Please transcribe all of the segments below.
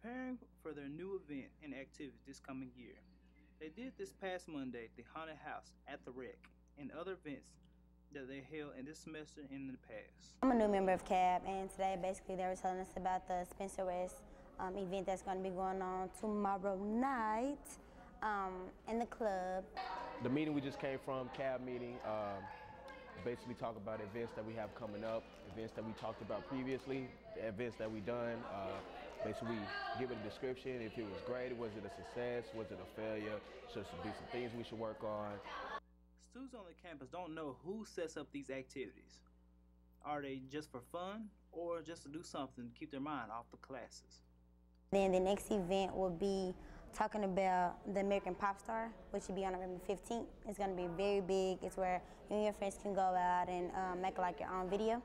preparing for their new event and activities this coming year. They did this past Monday the haunted house at the rec and other events that they held in this semester and in the past. I'm a new member of CAB, and today basically they were telling us about the Spencer West event that's going to be going on tomorrow night in the club. The meeting we just came from, CAB meeting, basically talk about events that we have coming up, events that we talked about previously, the events that we done. Basically give it a description, if it was great, was it a success, was it a failure, should be some things we should work on. Students on the campus don't know who sets up these activities. Are they just for fun or just to do something to keep their mind off the classes? Then the next event will be talking about the American Pop Star, which will be on November 15th. It's going to be very big. It's where you and your friends can go out and make like your own video.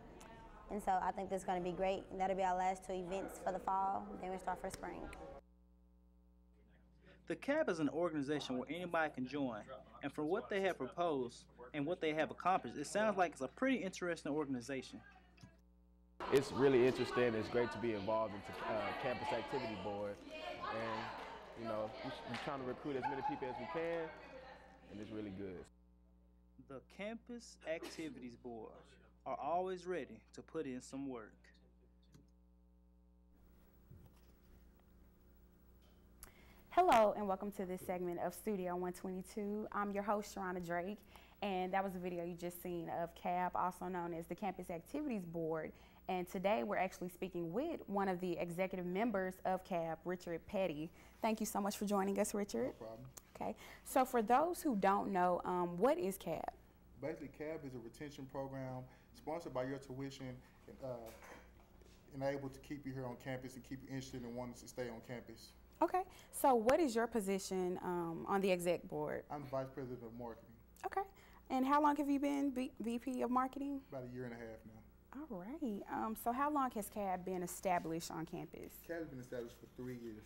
And so I think that's going to be great. And that'll be our last two events for the fall. Then we'll start for spring. The CAB is an organization where anybody can join, and for what they have proposed and what they have accomplished, it sounds like it's a pretty interesting organization. It's really interesting. It's great to be involved in campus activity board, and you know, we're trying to recruit as many people as we can, and it's really good. The campus activities board are always ready to put in some work. Hello and welcome to this segment of Studio 122. I'm your host, Sharonna Drake, and that was a video you just seen of CAB, also known as the Campus Activities Board. And today we're actually speaking with one of the executive members of CAB, Richard Petty. Thank you so much for joining us, Richard. No problem. Okay, so for those who don't know, what is CAB? Basically, CAB is a retention program sponsored by your tuition and able to keep you here on campus and keep you interested and wanting to stay on campus. Okay, so what is your position on the exec board? I'm the Vice President of Marketing. Okay, and how long have you been VP of Marketing? About a year and a half now. All right, so how long has CAB been established on campus? CAB has been established for 3 years.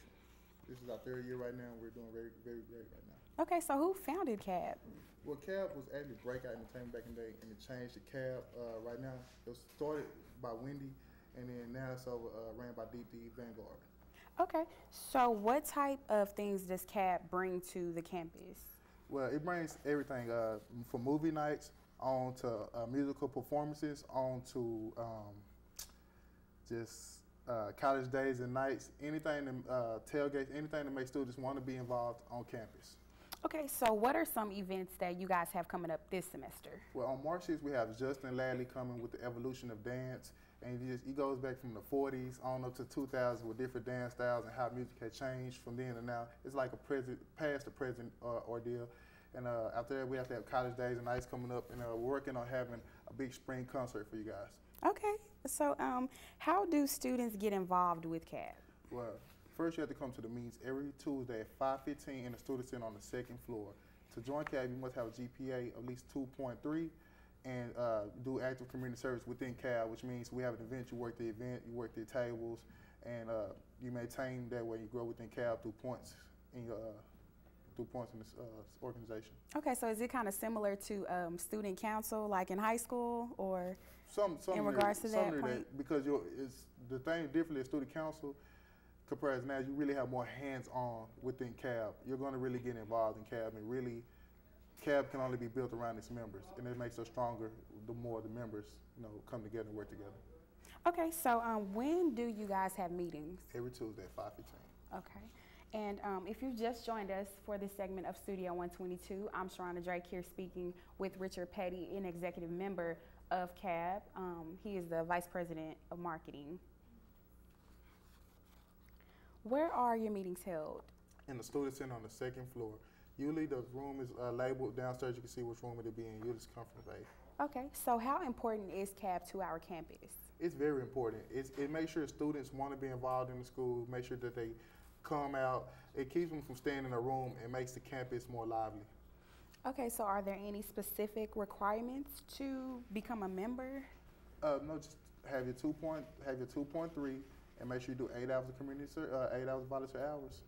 This is our third year right now. We're doing very, very great right now. Okay, so who founded CAB? Well, CAB was actually Breakout Entertainment back in the day, and it changed to CAB right now. It was started by Wendy, and then now it's ran by DP Vanguard. Okay, so what type of things does CAB bring to the campus? Well, it brings everything from movie nights on to musical performances, on to just college days and nights, anything, tailgates, anything that makes students want to be involved on campus. Okay, so what are some events that you guys have coming up this semester? Well, on March 6th, we have Justin Ladley coming with the evolution of dance, and he goes back from the 40s on up to 2000 with different dance styles and how music has changed from then to now. It's like a past to present ordeal. And after that, we have to have college days and nights coming up, and we're working on having a big spring concert for you guys. Okay, so how do students get involved with CAB? Well, first you have to come to the meetings every Tuesday at 5:15 in the student center on the second floor. To join CAB, you must have a GPA of at least 2.3 and do active community service within CAB, which means we have an event, you work the tables, and you maintain that way you grow within CAB through points in your in this organization. Okay, so is it kind of similar to student council, like in high school, or some in regards to that point? Because the thing differently is student council compared to now, you really have more hands-on within CAB. You're going to really get involved in CAB, and really, CAB can only be built around its members, and it makes us stronger the more the members, come together and work together. Okay, so when do you guys have meetings? Every Tuesday at 5:15. Okay. And if you just joined us for this segment of Studio 122, I'm Sharonna Drake here speaking with Richard Petty, an executive member of CAB. He is the Vice President of Marketing. Where are your meetings held? In the student center on the second floor. Usually the room is labeled downstairs. You can see which room it'll be in. You'll just come from there. Okay, so how important is CAB to our campus? It's very important. It makes sure students want to be involved in the school, make sure that they come out. It keeps them from staying in a room and makes the campus more lively. Okay, so are there any specific requirements to become a member? No, just have your 2.3 and make sure you do 8 hours of community 8 hours of volunteer hours.